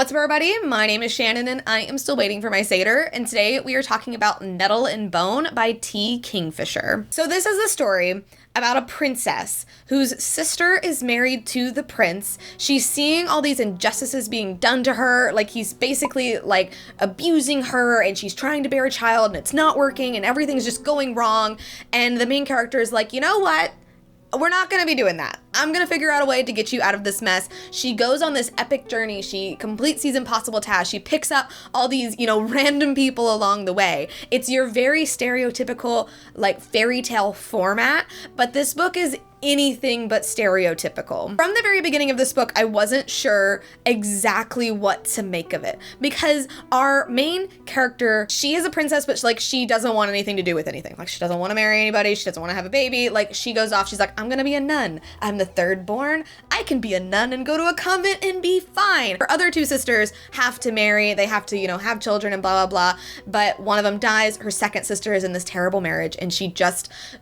What's up, everybody? My name is Shannon and I am still waiting for my Satyr, and today we are talking about Nettle and Bone by Kingfisher. So this is a story about a princess whose sister is married to the prince. She's seeing all these injustices being done to her, like he's basically like abusing her, and she's trying to bear a child and it's not working and everything's just going wrong, and the main character is like, you know what? We're not gonna be doing that. I'm gonna figure out a way to get you out of this mess. She goes on this epic journey. She completes these impossible tasks. She picks up all these, random people along the way. It's your very stereotypical, like, fairy tale format, but this book is anything but stereotypical. From the very beginning of this book, I wasn't sure exactly what to make of it, because our main character, she is a princess, but like she doesn't want anything to do with anything. Like she doesn't want to marry anybody. She doesn't want to have a baby. Like she goes off. She's like, I'm gonna be a nun. I'm the third born. I can be a nun and go to a convent and be fine. Her other two sisters have to marry. They have to, have children and blah, blah, blah. But one of them dies. Her second sister is in this terrible marriage, and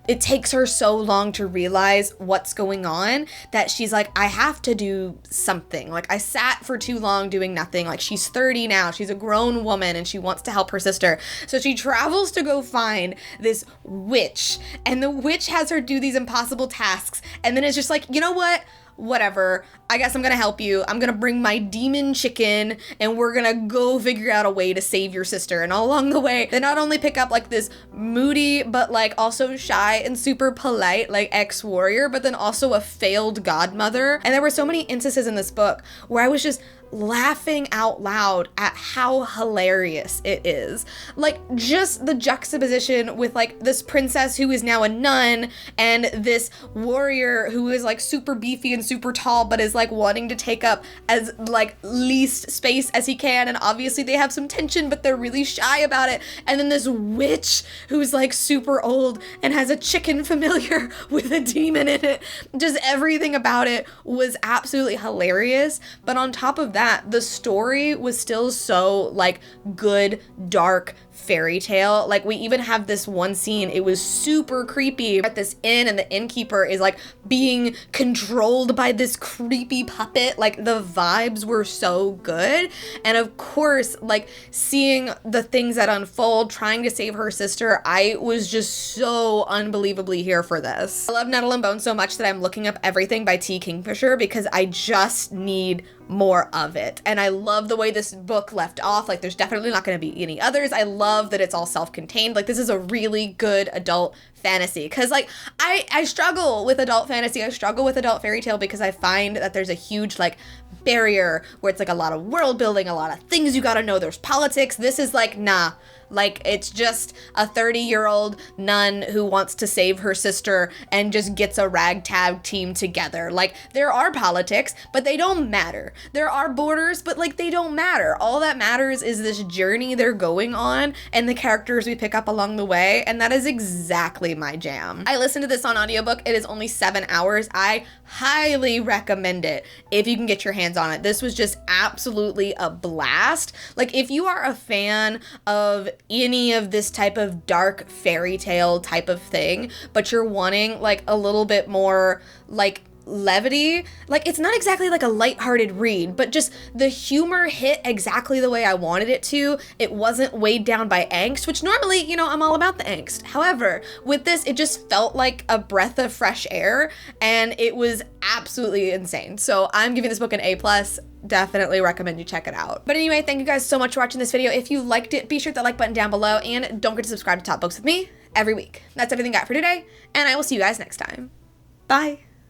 it takes her so long to realize what's going on that she's like, I have to do something. Like I sat for too long doing nothing. Like she's 30 now, she's a grown woman and she wants to help her sister. So she travels to go find this witch, and the witch has her do these impossible tasks, and then it's just like, you know what? Whatever, I guess I'm gonna help you. I'm gonna bring my demon chicken and we're gonna go figure out a way to save your sister. And all along the way, they not only pick up like this moody, but like also shy and super polite, like ex-warrior, but then also a failed godmother. And there were so many instances in this book where I was just laughing out loud at how hilarious it is. Like just the juxtaposition with like this princess who is now a nun and this warrior who is like super beefy and super tall, but is like wanting to take up as like least space as he can. And obviously they have some tension, but they're really shy about it. And then this witch who's like super old and has a chicken familiar with a demon in it. Just everything about it was absolutely hilarious. But on top of that, the story was still so like good, dark fairy tale. Like we even have this one scene, it was super creepy at this inn, and the innkeeper is like being controlled by this creepy puppet. Like the vibes were so good. And of course, like seeing the things that unfold, trying to save her sister, I was just so unbelievably here for this. I love Nettle and Bone so much that I'm looking up everything by Kingfisher because I just need more of it. And I love the way this book left off. Like there's definitely not going to be any others. I love that it's all self-contained. Like this is a really good adult fantasy, because like I struggle with adult fantasy. I struggle with adult fairy tale because I find that there's a huge like barrier where it's like a lot of world building, a lot of things you gotta know. There's politics. This is like, nah. Like it's just a 30-year-old nun who wants to save her sister and just gets a ragtag team together. Like there are politics, but they don't matter. There are borders, but like they don't matter. All that matters is this journey they're going on and the characters we pick up along the way, and that is exactly my jam. I listened to this on audiobook. It is only 7 hours. I highly recommend it if you can get your hands on it. This was just absolutely a blast. Like if you are a fan of any of this type of dark fairy tale type of thing, but you're wanting like a little bit more like levity, like it's not exactly like a lighthearted read, but just the humor hit exactly the way I wanted it to. It wasn't weighed down by angst, which normally, I'm all about the angst. However, with this, it just felt like a breath of fresh air, and it was absolutely insane. So I'm giving this book an A+. Definitely recommend you check it out. But anyway, thank you guys so much for watching this video. If you liked it, be sure to hit that like button down below, and don't forget to subscribe to Top Books with me every week. That's everything I got for today, and I will see you guys next time. Bye.